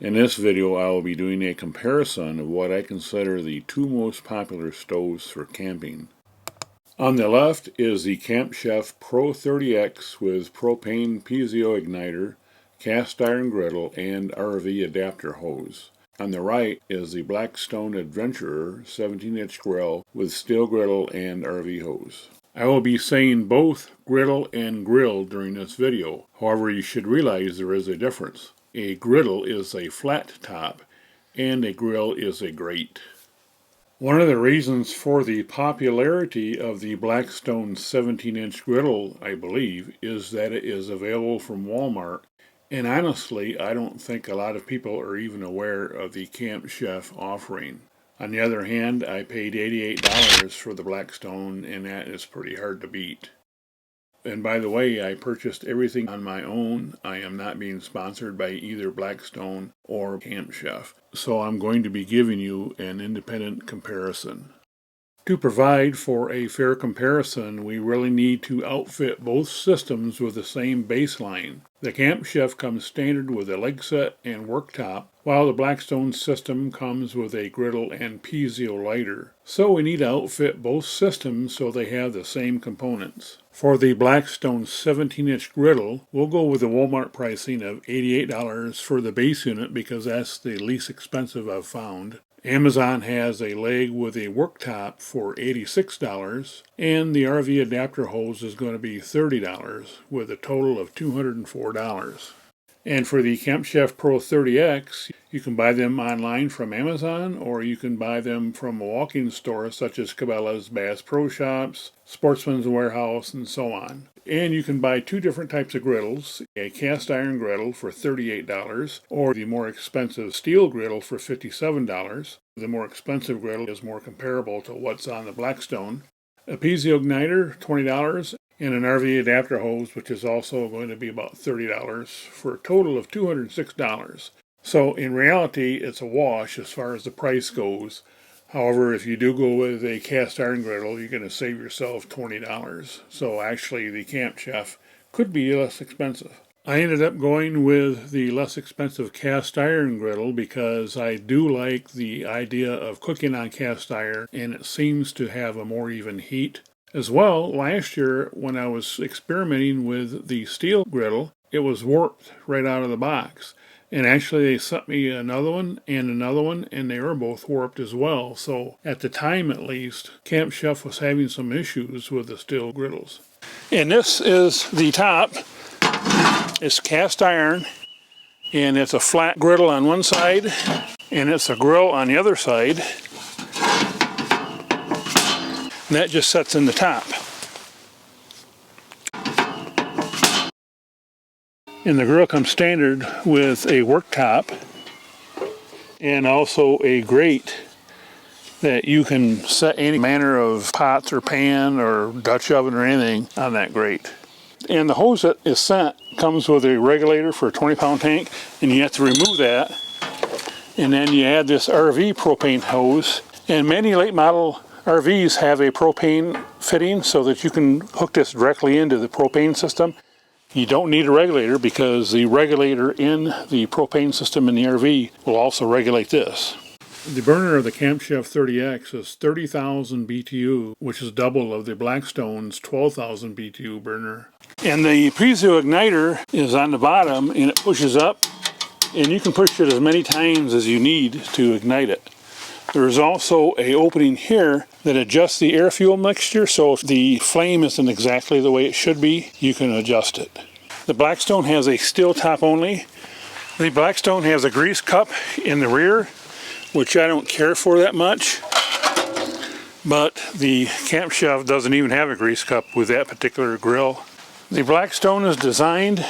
In this video I will be doing a comparison of what I consider the two most popular stoves for camping. On the left is the Camp Chef Pro30X with propane piezo igniter, cast iron griddle, and RV adapter hose. On the right is the Blackstone Adventure 17-inch grill with steel griddle and RV hose. I will be saying both griddle and grill during this video. However, you should realize there is a difference. A griddle is a flat top and a grill is a grate. One of the reasons for the popularity of the Blackstone 17-inch griddle, I believe, is that it is available from Walmart. And honestly, I don't think a lot of people are even aware of the Camp Chef offering. On the other hand, I paid $88 for the Blackstone, and that is pretty hard to beat. And by the way, I purchased everything on my own. I am not being sponsored by either Blackstone or Camp Chef, so I'm going to be giving you an independent comparison. To provide for a fair comparison, we really need to outfit both systems with the same baseline. The Camp Chef comes standard with a leg set and worktop, while the Blackstone system comes with a griddle and piezo lighter. So we need to outfit both systems so they have the same components. For the Blackstone 17-inch griddle, we'll go with the Walmart pricing of $88 for the base unit because that's the least expensive I've found. Amazon has a leg with a worktop for $86, and the RV adapter hose is going to be $30, with a total of $204. And for the Camp Chef Pro30X, you can buy them online from Amazon, or you can buy them from a walk-in store such as Cabela's, Bass Pro Shops, Sportsman's Warehouse, and so on. And you can buy two different types of griddles, a cast iron griddle for $38, or the more expensive steel griddle for $57. The more expensive griddle is more comparable to what's on the Blackstone. A piezo igniter, $20, and an RV adapter hose, which is also going to be about $30, for a total of $206. So in reality, it's a wash as far as the price goes. However, if you do go with a cast iron griddle, you're going to save yourself $20. So actually, the Camp Chef could be less expensive. I ended up going with the less expensive cast iron griddle because I do like the idea of cooking on cast iron, and it seems to have a more even heat. As well, last year when I was experimenting with the steel griddle, it was warped right out of the box. And actually they sent me another one, and they were both warped as well. So at the time at least, Camp Chef was having some issues with the steel griddles. And this is the top. It's cast iron, and it's a flat griddle on one side, and it's a grill on the other side. And that just sets in the top. And the grill comes standard with a worktop and also a grate that you can set any manner of pots or pan or Dutch oven or anything on that grate. And the hose that is sent comes with a regulator for a 20-pound tank, and you have to remove that. And then you add this RV propane hose. And many late model RVs have a propane fitting so that you can hook this directly into the propane system. You don't need a regulator because the regulator in the propane system in the RV will also regulate this. The burner of the Camp Chef 30X is 30,000 BTU, which is double of the Blackstone's 12,000 BTU burner. And the piezo igniter is on the bottom, and it pushes up, and you can push it as many times as you need to ignite it. There's also an opening here that adjusts the air fuel mixture, so if the flame isn't exactly the way it should be, you can adjust it. The Blackstone has a steel top only. The Blackstone has a grease cup in the rear, which I don't care for that much. But the Camp Chef doesn't even have a grease cup with that particular grill. The Blackstone is designed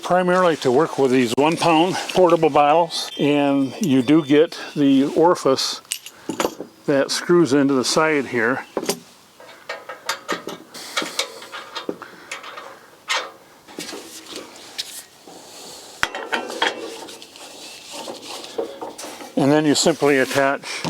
primarily to work with these 1-pound portable bottles, and you do get the orifice that screws into the side here. And then you simply attach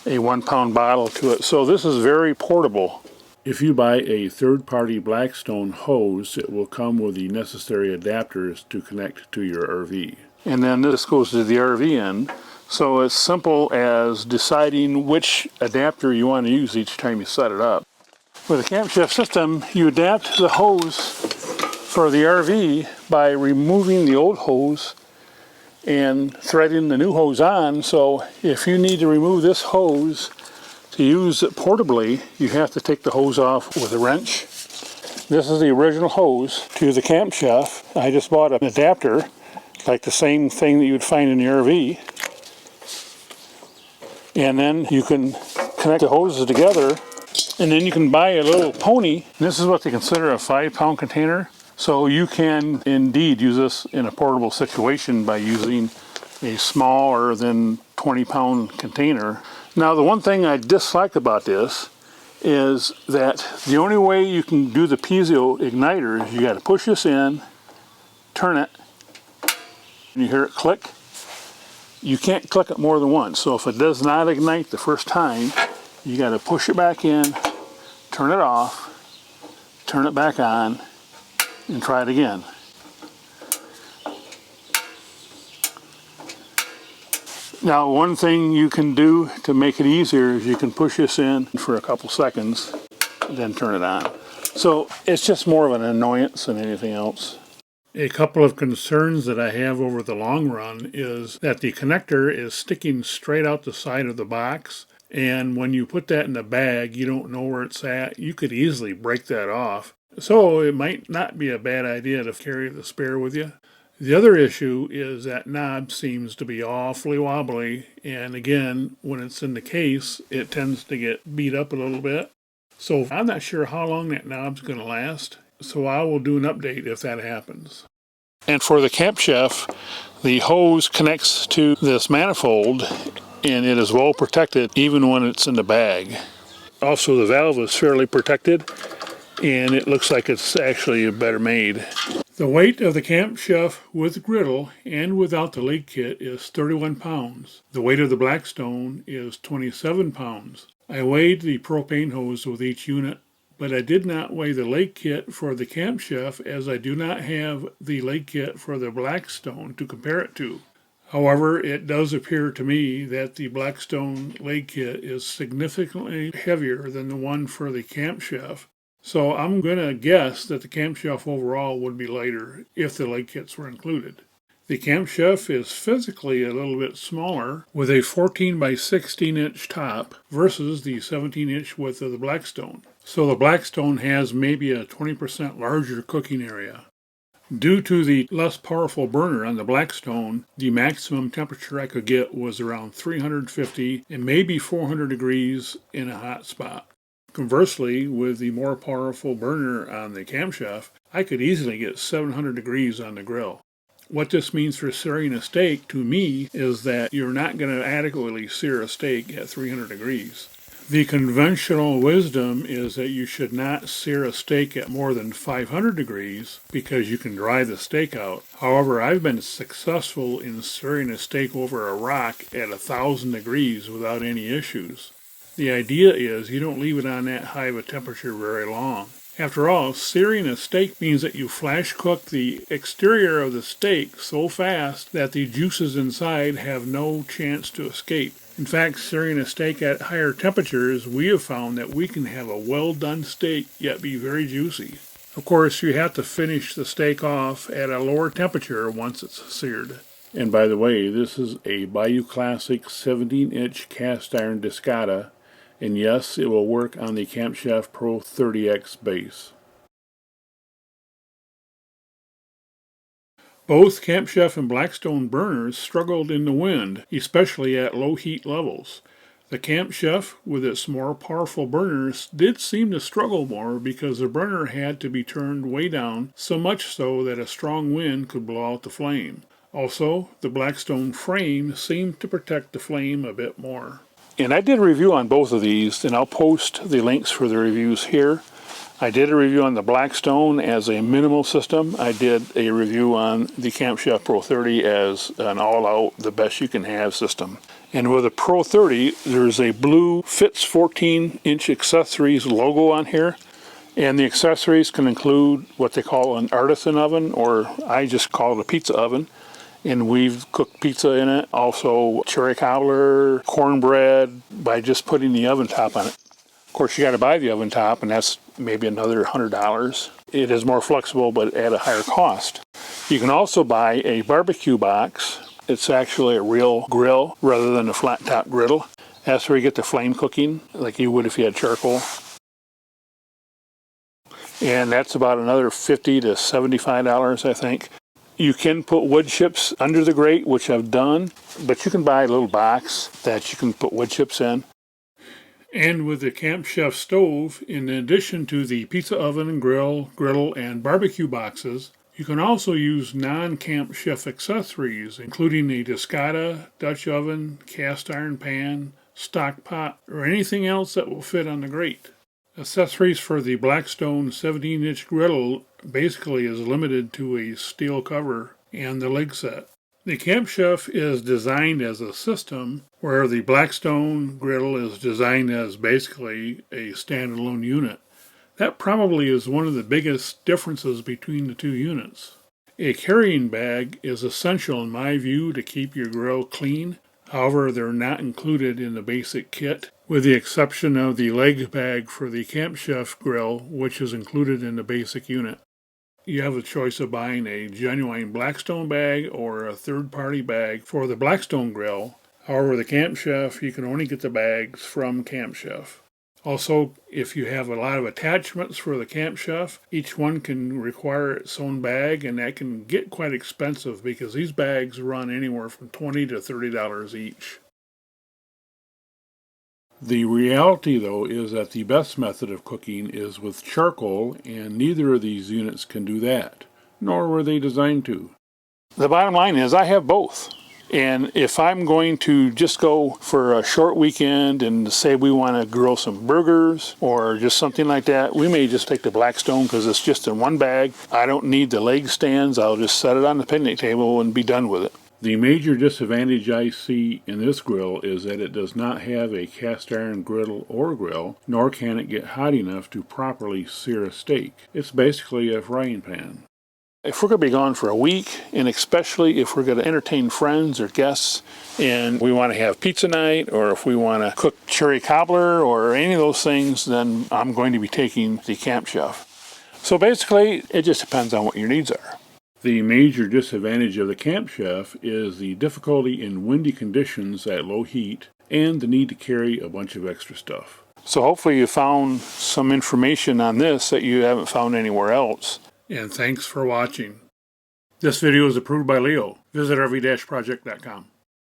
a 1-pound bottle to it. So this is very portable. If you buy a third-party Blackstone hose, it will come with the necessary adapters to connect to your RV. and then this goes to the RV end. So it's simple as deciding which adapter you want to use each time you set it up. With a Camp Chef system, you adapt the hose for the RV by removing the old hose and threading the new hose on. So if you need to remove this hose to use it portably, you have to take the hose off with a wrench. This is the original hose to the Camp Chef. I just bought an adapter, like the same thing that you would find in the RV. And then you can connect the hoses together, and then you can buy a little pony. This is what they consider a 5-pound container. So you can indeed use this in a portable situation by using a smaller than 20-pound container. Now, the one thing I dislike about this is that the only way you can do the piezo igniter is you got to push this in, turn it, and you hear it click. You can't click it more than once. So if it does not ignite the first time, you got to push it back in, turn it off, turn it back on, and try it again. Now, one thing you can do to make it easier is you can push this in for a couple seconds, then turn it on. So it's just more of an annoyance than anything else. A couple of concerns that I have over the long run is that the connector is sticking straight out the side of the box, and when you put that in the bag, you don't know where it's at. You could easily break that off. So it might not be a bad idea to carry the spare with you. The other issue is that knob seems to be awfully wobbly, and again, when it's in the case, it tends to get beat up a little bit. So I'm not sure how long that knob's going to last, so I will do an update if that happens. And for the Camp Chef, the hose connects to this manifold, and it is well protected even when it's in the bag. Also, the valve is fairly protected, and it looks like it's actually better made. The weight of the Camp Chef with griddle and without the leg kit is 31 pounds. The weight of the Blackstone is 27 pounds. I weighed the propane hose with each unit, but I did not weigh the leg kit for the Camp Chef as I do not have the leg kit for the Blackstone to compare it to. However, it does appear to me that the Blackstone leg kit is significantly heavier than the one for the Camp Chef. So I'm going to guess that the Camp Chef overall would be lighter if the leg kits were included. The Camp Chef is physically a little bit smaller with a 14 by 16 inch top versus the 17 inch width of the Blackstone. So the Blackstone has maybe a 20% larger cooking area. Due to the less powerful burner on the Blackstone, the maximum temperature I could get was around 350 and maybe 400 degrees in a hot spot. Conversely, with the more powerful burner on the Camp Chef, I could easily get 700 degrees on the grill. What this means for searing a steak to me is that you're not going to adequately sear a steak at 300 degrees. The conventional wisdom is that you should not sear a steak at more than 500 degrees because you can dry the steak out. However, I've been successful in searing a steak over a rock at 1,000 degrees without any issues. The idea is you don't leave it on that high of a temperature very long. After all, searing a steak means that you flash cook the exterior of the steak so fast that the juices inside have no chance to escape. In fact, searing a steak at higher temperatures, we have found that we can have a well-done steak yet be very juicy. Of course, you have to finish the steak off at a lower temperature once it's seared. And by the way, this is a Bayou Classic 17-inch cast iron Discata. And yes, it will work on the Camp Chef Pro30X base. Both Camp Chef and Blackstone burners struggled in the wind, especially at low heat levels. The Camp Chef, with its more powerful burners, did seem to struggle more because the burner had to be turned way down, so much so that a strong wind could blow out the flame. Also, the Blackstone frame seemed to protect the flame a bit more. And I did a review on both of these, and I'll post the links for the reviews here. I did a review on the Blackstone as a minimal system. I did a review on the Camp Chef Pro30 as an all-out, the best you can have system. And with the Pro30, there's a blue Fits 14-inch accessories logo on here. And the accessories can include what they call an artisan oven, or I just call it a pizza oven. and we've cooked pizza in it, also cherry cobbler, cornbread, by just putting the oven top on it. Of course, you got to buy the oven top, and that's maybe another $100. It is more flexible, but at a higher cost. You can also buy a barbecue box. It's actually a real grill rather than a flat top griddle. That's where you get the flame cooking, like you would if you had charcoal. And that's about another $50 to $75, I think. You can put wood chips under the grate, which I've done, but you can buy a little box that you can put wood chips in. And with the Camp Chef stove, in addition to the pizza oven, grill, griddle, and barbecue boxes, you can also use non-Camp Chef accessories, including a Discata, Dutch oven, cast iron pan, stock pot, or anything else that will fit on the grate. Accessories for the Blackstone 17-inch griddle basically is limited to a steel cover and the leg set. The Camp Chef is designed as a system, where the Blackstone griddle is designed as basically a standalone unit. That probably is one of the biggest differences between the two units. A carrying bag is essential in my view to keep your grill clean. However, they're not included in the basic kit, with the exception of the leg bag for the Camp Chef grill, which is included in the basic unit. You have a choice of buying a genuine Blackstone bag or a third-party bag for the Blackstone grill. However, the Camp Chef, you can only get the bags from Camp Chef. Also, if you have a lot of attachments for the Camp Chef, each one can require its own bag, and that can get quite expensive because these bags run anywhere from $20 to $30 each. The reality, though, is that the best method of cooking is with charcoal, and neither of these units can do that, nor were they designed to. The bottom line is I have both. And if I'm going to just go for a short weekend and say we want to grill some burgers or just something like that, we may just take the Blackstone because it's just in one bag. I don't need the leg stands. I'll just set it on the picnic table and be done with it. The major disadvantage I see in this grill is that it does not have a cast iron griddle or grill, nor can it get hot enough to properly sear a steak. It's basically a frying pan. If we're going to be gone for a week, and especially if we're going to entertain friends or guests, and we want to have pizza night, or if we want to cook cherry cobbler or any of those things, then I'm going to be taking the Camp Chef. So basically, it just depends on what your needs are. The major disadvantage of the Camp Chef is the difficulty in windy conditions at low heat and the need to carry a bunch of extra stuff. So hopefully you found some information on this that you haven't found anywhere else. And thanks for watching. This video is approved by Leo. Visit rv-project.com.